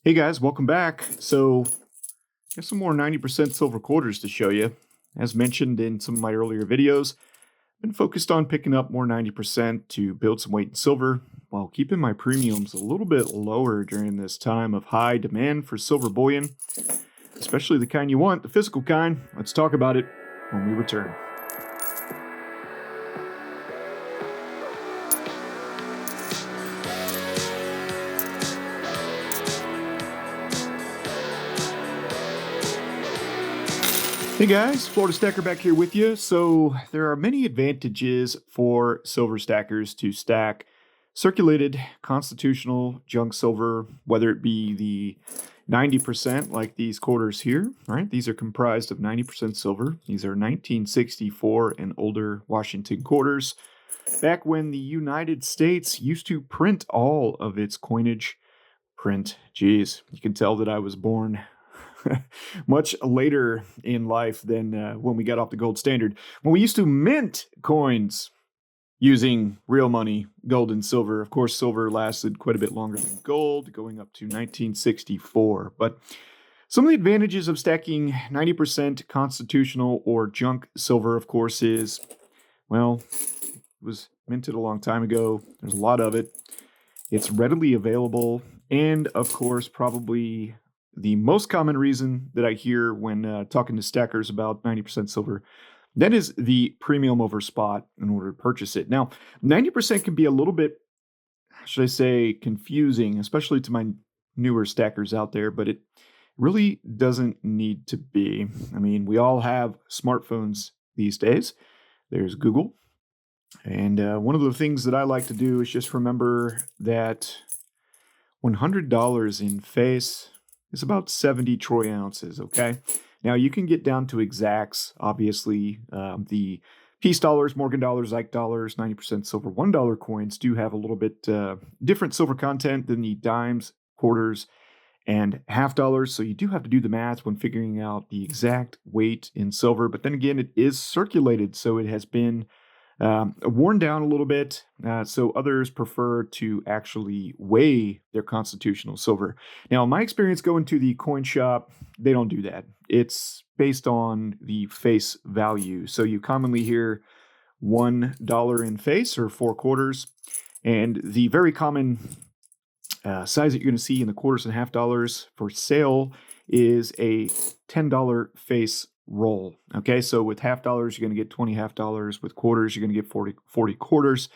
Hey guys, welcome back. So, got some more 90% silver quarters to show you. As mentioned in some of my earlier videos, I've been focused on picking up more 90% to build some weight in silver while keeping my premiums a little bit lower during this time of high demand for silver bullion, especially the kind you want, the physical kind. Let's talk about it when we return. Hey guys, Florida Stacker back here with you. So, there are many advantages for silver stackers to stack circulated constitutional junk silver, whether it be the 90% like these quarters here, right? These are comprised of 90% silver. These are 1964 and older Washington quarters. Back when the United States used to print all of its coinage, geez, you can tell that I was born much later in life than when we got off the gold standard. When we used to mint coins using real money, gold and silver. Of course, silver lasted quite a bit longer than gold, going up to 1964. But some of the advantages of stacking 90% constitutional or junk silver, of course, is, well, it was minted a long time ago. There's a lot of it. It's readily available. And of course, probably the most common reason that I hear when talking to stackers about 90% silver, that is the premium over spot in order to purchase it. Now, 90% can be a little bit, should I say, confusing, especially to my newer stackers out there, but it really doesn't need to be. I mean, we all have smartphones these days. There's Google. And one of the things that I like to do is just remember that $100 in face is about 70 troy ounces, okay? Now, you can get down to exacts, obviously. The peace dollars, Morgan dollars, Ike dollars, 90% silver $1 coins do have a little bit different silver content than the dimes, quarters, and half dollars. So you do have to do the math when figuring out the exact weight in silver. But then again, it is circulated, so it has been worn down a little bit, so others prefer to actually weigh their constitutional silver. Now, in my experience going to the coin shop, they don't do that. It's based on the face value. So you commonly hear $1 in face or 4 quarters, and the very common size that you're going to see in the quarters and half dollars for sale is a $10 face roll. Okay, so with half dollars, you're going to get 20 half dollars. With quarters, you're going to get 40 quarters.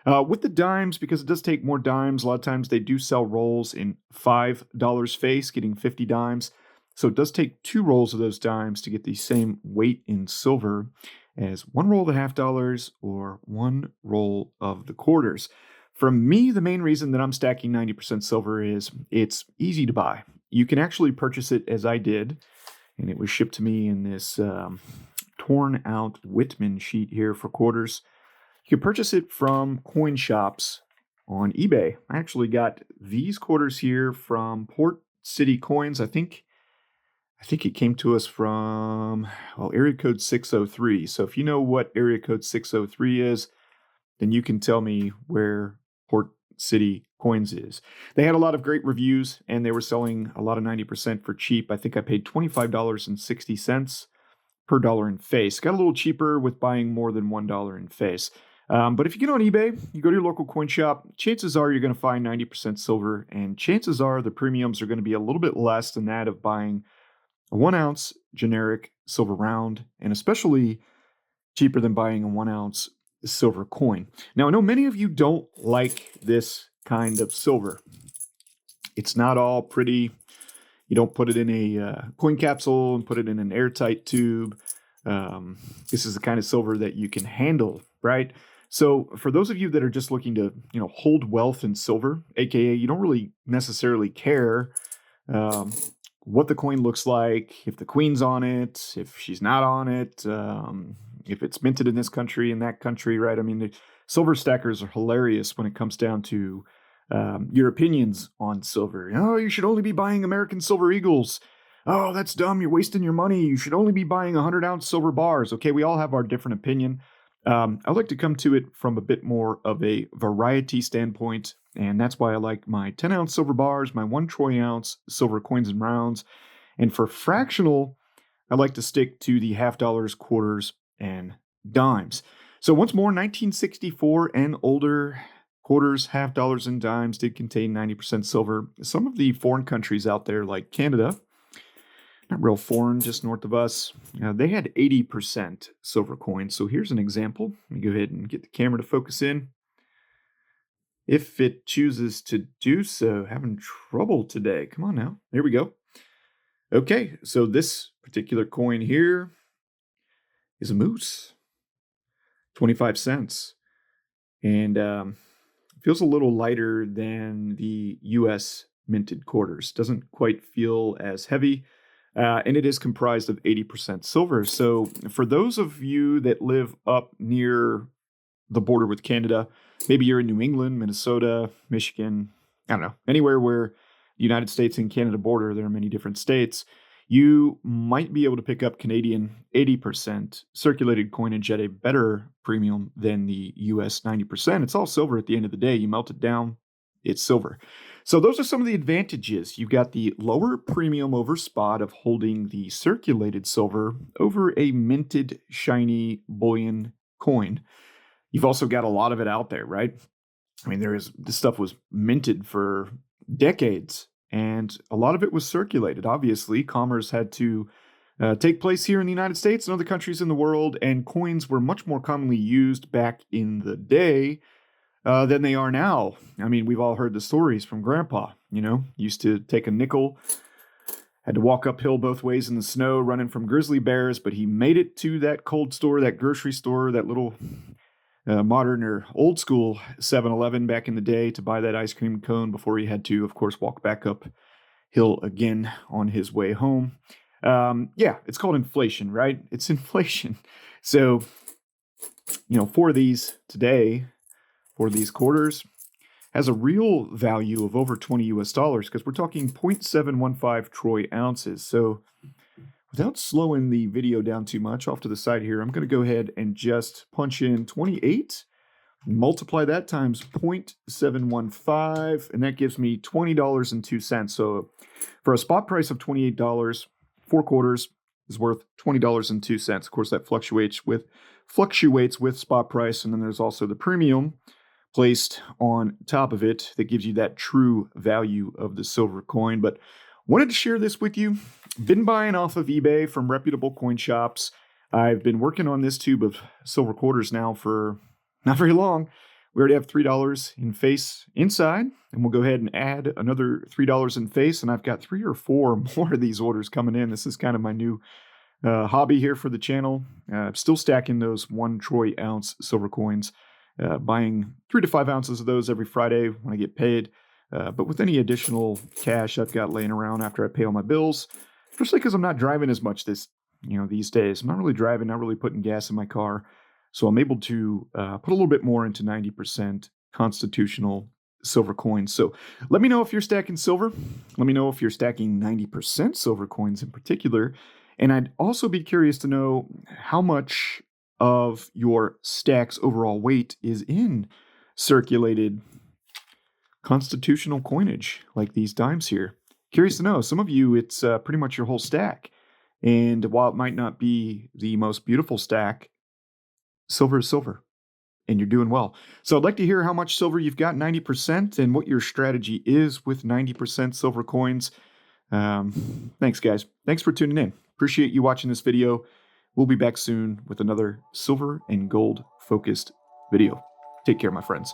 With the dimes, because it does take more dimes, a lot of times they do sell rolls in $5 face, getting 50 dimes. So it does take 2 rolls of those dimes to get the same weight in silver as 1 roll of the half dollars or 1 roll of the quarters. For me, the main reason that I'm stacking 90% silver is it's easy to buy. You can actually purchase it as I did, and it was shipped to me in this torn out Whitman sheet here for quarters. You can purchase it from coin shops on eBay. I actually got these quarters here from Port City Coins. I think it came to us from area code 603. So if you know what area code 603 is, then you can tell me where Port City Coins is. They had a lot of great reviews, and they were selling a lot of 90% for cheap. I think I paid $25.60 per dollar in face. Got a little cheaper with buying more than $1 in face. But if you get on eBay, you go to your local coin shop, chances are you're going to find 90% silver, and chances are the premiums are going to be a little bit less than that of buying a 1 ounce generic silver round, and especially cheaper than buying a 1 ounce silver coin. Now, I know many of you don't like this kind of silver. It's not all pretty. You don't put it in a coin capsule and put it in an airtight tube. This is the kind of silver that you can handle, right? So for those of you that are just looking to, hold wealth in silver, aka you don't really necessarily care what the coin looks like, if the queen's on it, if she's not on it, if it's minted in this country, in that country, right? I mean, the silver stackers are hilarious when it comes down to your opinions on silver. Oh, you should only be buying American Silver Eagles. Oh, that's dumb. You're wasting your money. You should only be buying 100-ounce silver bars. Okay, we all have our different opinion. I like to come to it from a bit more of a variety standpoint And that's why I like my 10-ounce silver bars, my 1 troy ounce silver coins and rounds. And for fractional, I like to stick to the half dollars, quarters, and dimes. So once more, 1964 and older quarters, half dollars, and dimes did contain 90% silver. Some of the foreign countries out there, like Canada, not real foreign, just north of us, they had 80% silver coins. So here's an example. Let me go ahead and get the camera to focus in. If it chooses to do so, having trouble today. Come on now. There we go. Okay, so this particular coin here is a moose, 25 cents. And feels a little lighter than the US minted quarters. Doesn't quite feel as heavy. And it is comprised of 80% silver. So for those of you that live up near the border with Canada, maybe you're in New England, Minnesota, Michigan, I don't know, anywhere where the United States and Canada border, there are many different states, you might be able to pick up Canadian 80% circulated coinage at a better premium than the US 90%. It's all silver at the end of the day. You melt it down, it's silver. So those are some of the advantages. You've got the lower premium over spot of holding the circulated silver over a minted shiny bullion coin. You've also got a lot of it out there, right? I mean, this stuff was minted for decades, and a lot of it was circulated. Obviously, commerce had to take place here in the United States and other countries in the world, and coins were much more commonly used back in the day than they are now. I mean, we've all heard the stories from Grandpa, used to take a nickel, had to walk uphill both ways in the snow running from grizzly bears, but he made it to that cold store, that grocery store, that little modern or old school 7-Eleven back in the day to buy that ice cream cone before he had to, of course, walk back up hill again on his way home. Yeah, it's called inflation, right? It's inflation. So, for these today, for these quarters, has a real value of over 20 US dollars because we're talking 0.715 troy ounces. So without slowing the video down too much off to the side here, I'm going to go ahead and just punch in 28, multiply that times 0.715, and that gives me $20.02. So for a spot price of $28, 4 quarters is worth $20.02. Of course, that fluctuates with spot price, and then there's also the premium placed on top of it that gives you that true value of the silver coin. But wanted to share this with you. Been buying off of eBay from reputable coin shops. I've been working on this tube of silver quarters now for not very long. We already have $3 in face inside, and we'll go ahead and add another $3 in face, and I've got 3 or 4 more of these orders coming in. This is kind of my new hobby here for the channel. I'm still stacking those 1 troy ounce silver coins, buying 3 to 5 ounces of those every Friday when I get paid. But with any additional cash I've got laying around after I pay all my bills, especially because I'm not driving as much these days. I'm not really driving, not really putting gas in my car. So I'm able to put a little bit more into 90% constitutional silver coins. So let me know if you're stacking silver. Let me know if you're stacking 90% silver coins in particular. And I'd also be curious to know how much of your stack's overall weight is in circulated constitutional coinage, like these dimes here. Curious to know. Some of you, it's pretty much your whole stack. And while it might not be the most beautiful stack, silver is silver, and you're doing well. So I'd like to hear how much silver you've got, 90%, and what your strategy is with 90% silver coins. Thanks, guys. Thanks for tuning in. Appreciate you watching this video. We'll be back soon with another silver and gold focused video. Take care, my friends.